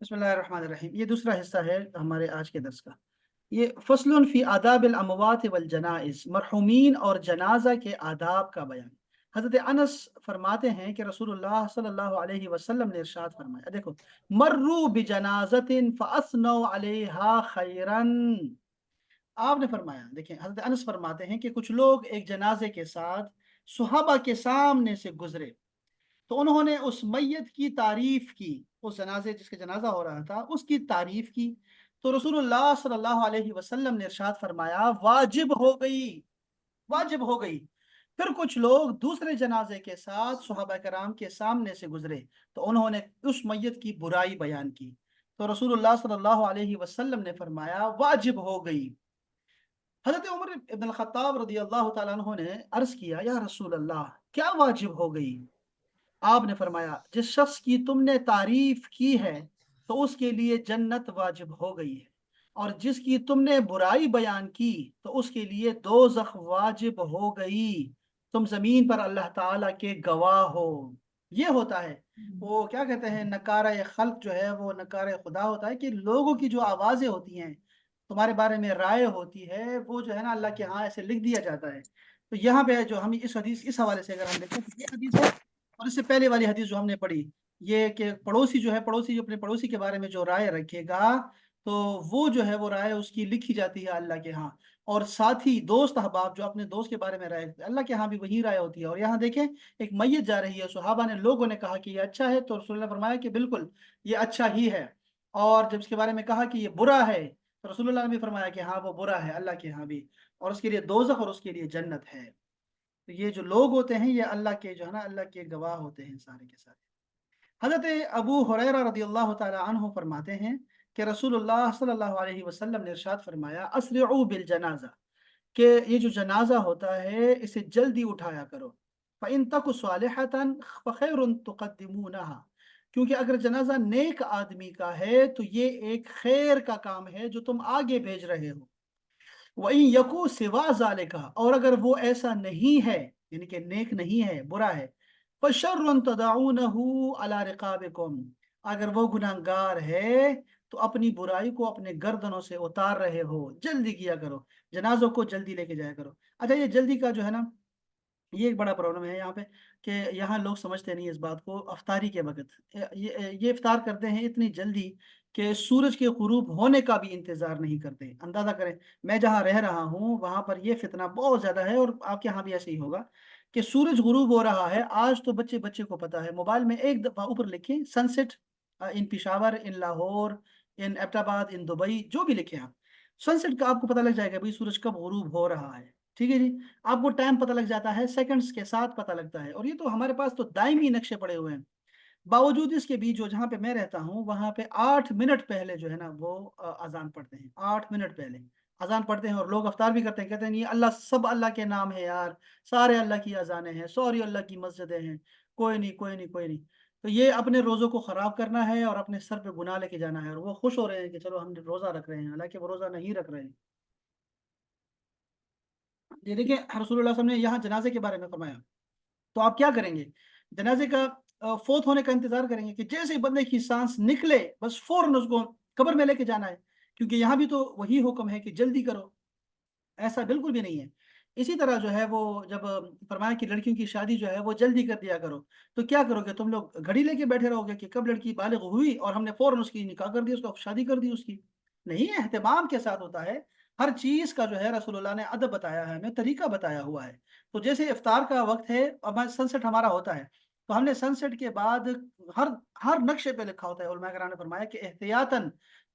بسم اللہ الرحمن الرحیم، یہ دوسرا حصہ ہے ہمارے آج کے درس کا۔ یہ فصل فی آداب الاموات والجنائز، مرحومین اور جنازہ کے آداب کا بیان۔ حضرت انس فرماتے ہیں کہ رسول اللہ صلی اللہ علیہ وسلم نے ارشاد فرمایا، دیکھو، مروا بجنازۃ فاثنوا علیہا خیرا۔ آپ نے فرمایا، دیکھیں حضرت انس فرماتے ہیں کہ کچھ لوگ ایک جنازے کے ساتھ صحابہ کے سامنے سے گزرے تو انہوں نے اس میت کی تعریف کی، اس جنازے جس کا جنازہ ہو رہا تھا اس کی تعریف کی، تو رسول اللہ صلی اللہ علیہ وسلم نے ارشاد فرمایا واجب ہو گئی، واجب ہو گئی۔ پھر کچھ لوگ دوسرے جنازے کے ساتھ صحابہ کرام کے سامنے سے گزرے تو انہوں نے اس میت کی برائی بیان کی، تو رسول اللہ صلی اللہ علیہ وسلم نے فرمایا واجب ہو گئی۔ حضرت عمر ابن الخطاب رضی اللہ تعالیٰ عنہ نے عرض کیا، یا رسول اللہ، کیا واجب ہو گئی؟ آپ نے فرمایا جس شخص کی تم نے تعریف کی ہے تو اس کے لیے جنت واجب ہو گئی ہے، اور جس کی تم نے برائی بیان کی تو اس کے لیے دوزخ واجب ہو گئی۔ تم زمین پر اللہ تعالیٰ کے گواہ ہو۔ یہ ہوتا ہے، وہ کیا کہتے ہیں، نکارہ خلق جو ہے وہ نکارہ خدا ہوتا ہے، کہ لوگوں کی جو آوازیں ہوتی ہیں، تمہارے بارے میں رائے ہوتی ہے، وہ جو ہے نا اللہ کے ہاں ایسے لکھ دیا جاتا ہے۔ تو یہاں پہ جو ہم اس حدیث اس حوالے سے اگر ہم دیکھیں تو یہ حدیث ہے، اور اس سے پہلے والی حدیث جو ہم نے پڑھی، یہ کہ پڑوسی جو ہے، پڑوسی جو اپنے پڑوسی کے بارے میں جو رائے رکھے گا تو وہ جو ہے وہ رائے اس کی لکھی جاتی ہے اللہ کے ہاں، اور ساتھی دوست احباب جو اپنے دوست کے بارے میں رائے رکھتے ہیں، اللہ کے ہاں بھی وہی رائے ہوتی ہے۔ اور یہاں دیکھیں ایک میت جا رہی ہے، صحابہ نے، لوگوں نے کہا کہ یہ اچھا ہے، تو رسول اللہ نے فرمایا کہ بالکل یہ اچھا ہی ہے، اور جب اس کے بارے میں کہا کہ یہ برا ہے تو رسول اللہ نے بھی فرمایا کہ ہاں وہ برا ہے اللہ کے ہاں بھی، اور اس کے لیے دوزخ اور اس کے لیے جنت ہے۔ تو یہ جو لوگ ہوتے ہیں یہ اللہ کے جو ہے نا اللہ کے گواہ ہوتے ہیں سارے کے سارے۔ حضرت ابو ہریرہ رضی اللہ تعالی عنہ فرماتے ہیں کہ رسول اللہ صلی اللہ علیہ وسلم نے ارشاد فرمایا اسرعوا بالجنازہ، کہ یہ جو جنازہ ہوتا ہے اسے جلدی اٹھایا کرو، فَإِن تَكُ صَالِحَةً فَخَيْرٌ تُقَدِّمُونَهَا، کیونکہ اگر جنازہ نیک آدمی کا ہے تو یہ ایک خیر کا کام ہے جو تم آگے بھیج رہے ہو۔ وَإِن يَكُ سِوَى ذَلِكَ، اور اگر وہ ایسا نہیں ہے، یعنی کہ نیک نہیں ہے، برا ہے، فَشَرٌ تَدَعُونَهُ عَلَى رِقَابِكُمْ، اگر وہ گناہگار ہے تو اپنی برائی کو اپنے گردنوں سے اتار رہے ہو، جلدی کیا کرو، جنازوں کو جلدی لے کے جایا کرو۔ اچھا، یہ جلدی کا جو ہے نا یہ ایک بڑا پرابلم ہے یہاں پہ، کہ یہاں لوگ سمجھتے نہیں اس بات کو، افطاری کے وقت یہ افطار کرتے ہیں اتنی جلدی کہ سورج کے غروب ہونے کا بھی انتظار نہیں کرتے۔ اندازہ کریں، میں جہاں رہ رہا ہوں وہاں پر یہ فتنہ بہت زیادہ ہے، اور آپ کے یہاں بھی ایسے ہی ہوگا، کہ سورج غروب ہو رہا ہے، آج تو بچے بچے کو پتا ہے، موبائل میں ایک دفعہ اوپر لکھیں سن سیٹ ان پشاور، ان لاہور، ان ایبٹ آباد، ان دبئی، جو بھی لکھیں آپ، سن سیٹ کا آپ کو پتہ لگ جائے گا بھائی سورج کب غروب ہو رہا ہے، ٹھیک ہے جی۔ آپ کو ٹائم پتہ لگ جاتا ہے، سیکنڈز کے ساتھ پتہ لگتا ہے، اور یہ تو ہمارے پاس تو دائمی نقشے پڑے ہوئے ہیں۔ باوجود اس کے بھی جو جہاں پہ میں رہتا ہوں وہاں پہ 8 منٹ پہلے جو ہے نا وہ اذان پڑھتے ہیں، 8 منٹ پہلے اذان پڑھتے ہیں، اور لوگ افطار بھی کرتے ہیں، کہتے ہیں نہیں اللہ، سب اللہ کے نام ہے یار، سارے اللہ کی اذانیں ہیں، سوری اللہ کی مسجدیں ہیں، کوئی نہیں کوئی نہیں کوئی نہیں۔ تو یہ اپنے روزوں کو خراب کرنا ہے اور اپنے سر پہ گناہ لے کے جانا ہے، اور وہ خوش ہو رہے ہیں کہ چلو ہم روزہ رکھ رہے ہیں، حالانکہ وہ روزہ نہیں رکھ رہے ہیں۔ یہ دیکھیں رسول اللہ صلی اللہ علیہ وسلم نے یہاں جنازے کے بارے میں فرمایا، تو آپ کیا کریں گے؟ جنازے کا فوت ہونے کا انتظار کریں گے کہ جیسے ہی بندے کی سانس نکلے بس فوراً اس کو قبر میں لے کے جانا ہے، کیونکہ یہاں بھی تو وہی حکم ہے کہ جلدی کرو، ایسا بالکل بھی نہیں ہے۔ اسی طرح جو ہے وہ جب فرمایا کہ لڑکیوں کی شادی جو ہے وہ جلدی کر دیا کرو، تو کیا کرو گے تم لوگ؟ گھڑی لے کے بیٹھے رہو گے کہ کب لڑکی بالغ ہوئی اور ہم نے فوراً اس کی نکاح کر دی، اس کو شادی کر دی اس کی؟ نہیں، اہتمام کے ساتھ ہوتا ہے ہر چیز کا، جو ہے رسول اللہ نے ادب بتایا ہے، ہمیں طریقہ بتایا ہوا ہے۔ تو جیسے افطار کا وقت ہے، اب سن سیٹ ہمارا ہوتا ہے، تو ہم نے سن سیٹ کے بعد ہر ہر نقشے پہ لکھا ہوتا ہے، علماء کرام نے فرمایا کہ احتیاطاً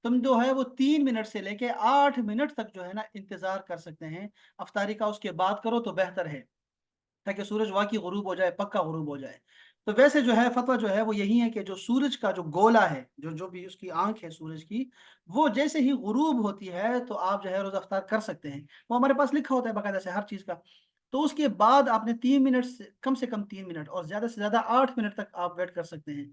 تم جو ہے وہ 3 منٹ سے لے کے 8 منٹ تک جو ہے نا انتظار کر سکتے ہیں، افطاری کا اس کے بعد کرو تو بہتر ہے، تاکہ سورج واقعی غروب ہو جائے، پکا غروب ہو جائے۔ تو ویسے جو ہے فتویٰ جو ہے وہ یہی ہے کہ جو سورج کا جو گولا ہے، جو بھی اس کی آنکھ ہے سورج کی، وہ جیسے ہی غروب ہوتی ہے تو آپ جو ہے روزہ افطار کر سکتے ہیں، وہ ہمارے پاس لکھا ہوتا ہے باقاعدہ سے ہر چیز کا۔ تو اس کے بعد آپ نے 3 منٹ سے کم 3 منٹ اور زیادہ سے زیادہ 8 منٹ تک آپ ویٹ کر سکتے ہیں۔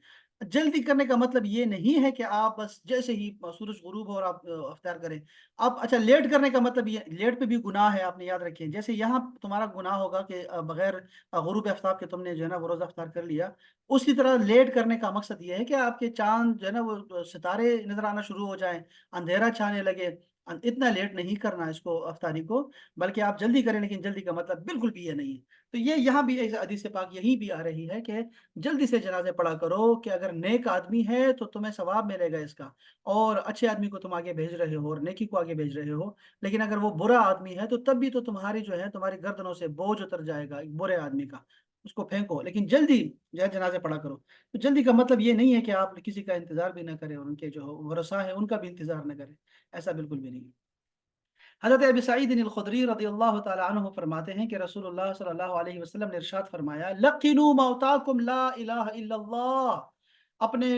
جلدی کرنے کا مطلب یہ نہیں ہے کہ آپ بس جیسے ہی سورج غروب ہو اور آپ افطار کریں۔ آپ اچھا لیٹ کرنے کا مطلب یہ لیٹ پہ بھی گناہ ہے، آپ نے یاد رکھیں۔ جیسے یہاں تمہارا گناہ ہوگا کہ بغیر غروب آفتاب کے تم نے جو ہے نا وہ روزہ افطار کر لیا۔ اسی طرح لیٹ کرنے کا مقصد یہ ہے کہ آپ کے چاند جو ہے نا وہ ستارے نظر آنا شروع ہو جائیں، اندھیرا چھانے لگے۔ اتنا لیٹ نہیں کرنا اس کو افطاری کو، بلکہ آپ جلدی کریں، لیکن جلدی کا مطلب بالکل بھی یہ نہیں ہے۔ تو یہ یہاں بھی ایک حدیث پاک یہیں بھی آ رہی ہے کہ جلدی سے جنازے پڑھا کرو کہ اگر نیک آدمی ہے تو تمہیں ثواب ملے گا اس کا، اور اچھے آدمی کو تم آگے بھیج رہے ہو اور نیکی کو آگے بھیج رہے ہو۔ لیکن اگر وہ برا آدمی ہے تو تب بھی تو تمہاری جو ہے تمہاری گردنوں سے بوجھ اتر جائے گا ایک برے آدمی کا، اس کو پھینکو، لیکن جلدی جو ہے جنازے پڑھا کرو۔ تو جلدی کا مطلب یہ نہیں ہے کہ آپ کسی کا انتظار بھی نہ کریں اور ان کے جو ورثاء ہیں ان کا بھی انتظار نہ کریں، ایسا بالکل بھی نہیں۔ حضرت ابی سعید الخدری رضی اللہ تعالی عنہ فرماتے ہیں کہ رسول اللہ صلی اللہ علیہ وسلم نے ارشاد فرمایا، لقنوا موتاکم لا الہ الا اللہ۔ اپنے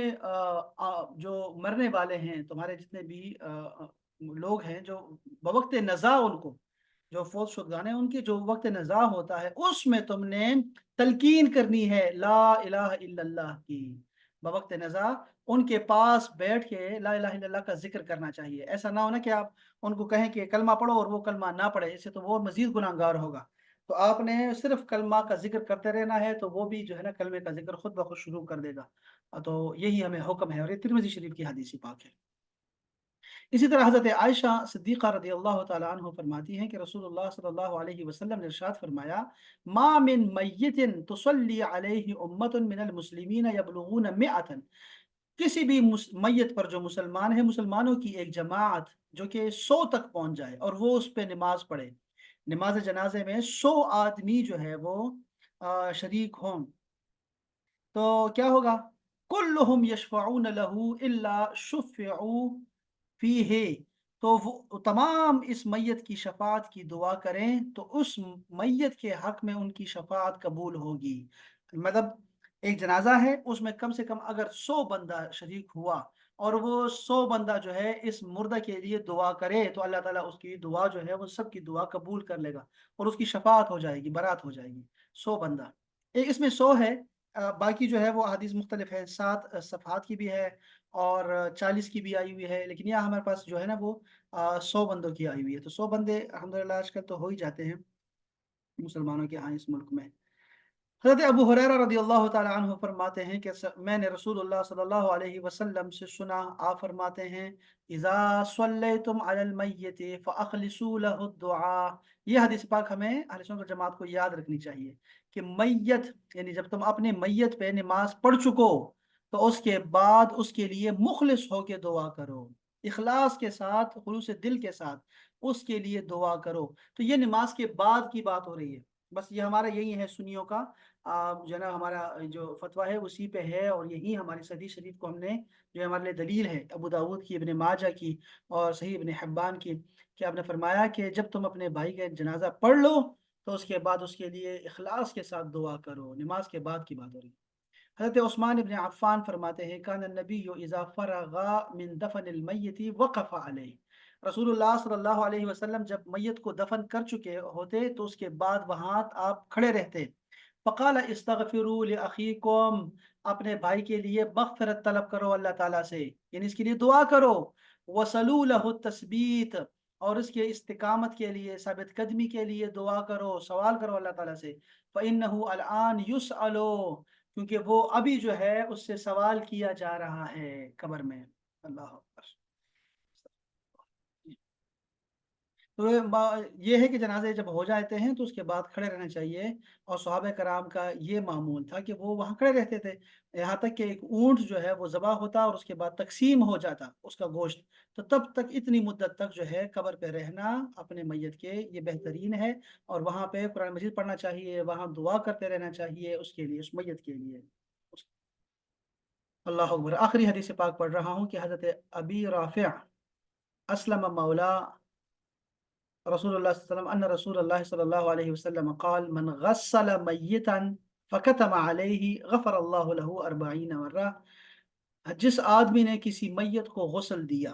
جو مرنے والے ہیں، تمہارے جتنے بھی لوگ ہیں جو بوقت نزا ان کو، جو فوت شدگان ہیں ان کی جو وقت نزا ہوتا ہے اس میں تم نے تلقین کرنی ہے لا الہ الا اللہ کی۔ بوقت نزا ان کے پاس بیٹھ کے لا الہ الا اللہ کا ذکر کرنا چاہیے۔ ایسا نہ ہونا کہ آپ ان کو کہیں کہ کلمہ پڑھو اور وہ کلمہ نہ پڑھے، اس سے تو وہ مزید گناہگار ہوگا۔ تو آپ نے صرف کلمہ کا ذکر کرتے رہنا ہے، تو وہ بھی جو ہے نا کلمے کا ذکر خود بخود شروع کر دے گا۔ تو یہی ہمیں حکم ہے، اور یہ ترمذی شریف کی حدیث پاک ہے۔ اسی طرح حضرت عائشہ صدیقہ رضی اللہ تعالی عنہ فرماتی ہیں کہ رسول اللہ صلی اللہ علیہ وسلم نے ارشاد فرمایا، ما من میت تصلی علیہ امت من المسلمین یبلغون 100، کسی بھی میت پر جو مسلمان ہیں، مسلمانوں کی ایک جماعت جو کہ 100 تک پہنچ جائے اور وہ اس پہ نماز پڑھے، نماز جنازے میں 100 آدمی جو ہے وہ شریک ہوں، تو کیا ہوگا؟ کلہم یشفعون لہ الا شفعوا فیہ، تو وہ تمام اس میت کی شفاعت کی دعا کریں تو اس میت کے حق میں ان کی شفاعت قبول ہوگی۔ مطلب ایک جنازہ ہے، اس میں کم سے کم اگر 100 بندہ شریک ہوا اور وہ 100 بندہ جو ہے اس مردہ کے لیے دعا کرے تو اللہ تعالیٰ اس کی دعا جو ہے وہ سب کی دعا قبول کر لے گا اور اس کی شفاعت ہو جائے گی، برات ہو جائے گی۔ 100 بندہ، اس میں 100 ہے، باقی جو ہے وہ احادیث مختلف ہے، 7 صفحات کی بھی ہے اور 40 کی بھی آئی ہوئی ہے، لیکن یہاں ہمارے پاس جو ہے نا وہ 100 بندوں کی آئی ہوئی ہے۔ تو 100 بندے الحمدللہ آج کل تو ہو ہی جاتے ہیں مسلمانوں کے ہاں اس ملک میں۔ حضرت ابو ہریرہ رضی اللہ تعالی عنہ فرماتے ہیں کہ میں نے رسول اللہ صلی اللہ علیہ وسلم سے سنا، آپ فرماتے ہیں، اذا صلیتم علی المیت فاخلصوا له الدعاء۔ یہ حدیث پاک ہمیں اہل سنت والجماعت کو یاد رکھنی چاہیے کہ میت، یعنی جب تم اپنے میت پہ نماز پڑھ چکو تو اس کے بعد اس کے لیے مخلص ہو کے دعا کرو، اخلاص کے ساتھ، خلوص دل کے ساتھ اس کے لیے دعا کرو۔ تو یہ نماز کے بعد کی بات ہو رہی ہے، بس یہ ہمارا یہی ہے سنیوں کا جو ہے نا ہمارا جو فتویٰ ہے اسی پہ ہے، اور یہی ہماری حدیث شریف کو ہم نے جو ہمارے لیے دلیل ہے ابو داود کی، ابن ماجہ کی اور صحیح ابن حبان کی، کہ آپ نے فرمایا کہ جب تم اپنے بھائی کا جنازہ پڑھ لو تو اس کے بعد اس کے لیے اخلاص کے ساتھ دعا کرو، نماز کے بعد کی بات ہو رہی ہے۔ حضرت عثمان ابن عفان فرماتے ہیں، کان النبی اذا فرغ من دفن المیت وقف علیہ، رسول اللہ صلی اللہ علیہ وسلم جب میت کو دفن کر چکے ہوتے تو اس کے بعد وہاں آپ کھڑے رہتے، فقال استغفروا لاخیکم، اپنے بھائی کے لیے مغفرت طلب کرو اللہ تعالیٰ سے، یعنی اس کے لیے دعا کرو، وصلوا له التثبیت، اور اس کے استقامت کے لیے، ثابت قدمی کے لیے دعا کرو، سوال کرو اللہ تعالیٰ سے، فإنه الآن يسأل، کیونکہ وہ ابھی جو ہے اس سے سوال کیا جا رہا ہے قبر میں۔ اللہ اکبر۔ تو یہ ہے کہ جنازے جب ہو جاتے ہیں تو اس کے بعد کھڑے رہنا چاہیے، اور صحابہ کرام کا یہ معمول تھا کہ وہ وہاں کھڑے رہتے تھے یہاں تک کہ ایک اونٹ جو ہے وہ ذبح ہوتا اور اس کے بعد تقسیم ہو جاتا اس کا گوشت، تو تب تک اتنی مدت تک جو ہے قبر پہ رہنا اپنے میت کے یہ بہترین ہے، اور وہاں پہ قرآن مجید پڑھنا چاہیے، وہاں دعا کرتے رہنا چاہیے اس کے لیے، اس میت کے لیے۔ اللہ اکبر۔ آخری حدیث پاک پڑھ رہا ہوں کہ حضرت ابی رافع اسلم مولا رسول اللہ صلی اللہ علیہ وسلم ان رسول اللہ صلی اللہ علیہ وسلم قال من غسل میتا فکتم علیہ غفر اللہ له 40 مرہ، جس آدمی نے کسی میت کو غسل دیا